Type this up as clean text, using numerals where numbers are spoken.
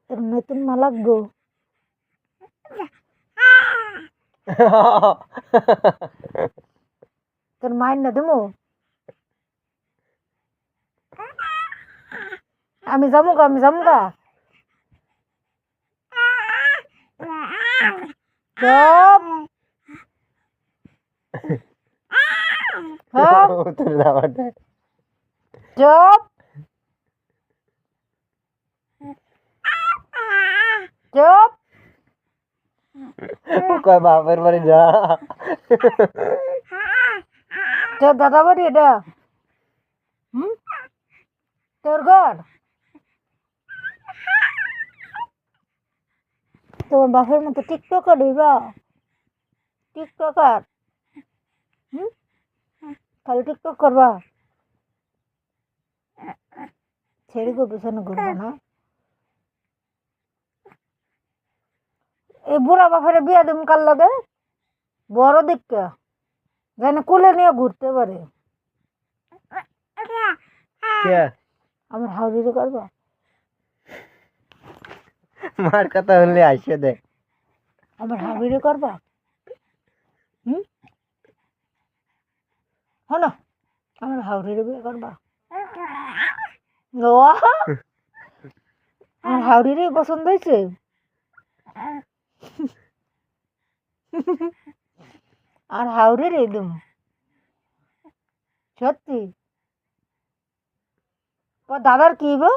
তোর নতুন মা লাগবো। তোর মায়ের না দেবো। আমি যাবো গা। চুপ। তোর দাওয়াটা চুপ চুপ। কয় বাপের বাড়ি যা। তোর দাদা বাড়ি এটা? তোর ঘর? তোমার বাপের মতো টিকটকার হইবা? টিকটকার? খালি টিকটক করবা? ছেড়ে গো পেছনে ঘুরবা না? এই বুড়া বাপের বিয়া দিম কার লাগে? বড় দিকটা যেন কোলে নিয়ে ঘুরতে পারে। আমার হাউরিরে করবা? মার কথা হলে আইসে দে। আমার হাউরিরে করবা? হলো আমার হাউরিরে বিয়ে করবা? ও আমার হাউরিরে পছন্দ হয়েছে। আর হাউরিরে একদম সত্যি। দাদার কি গো?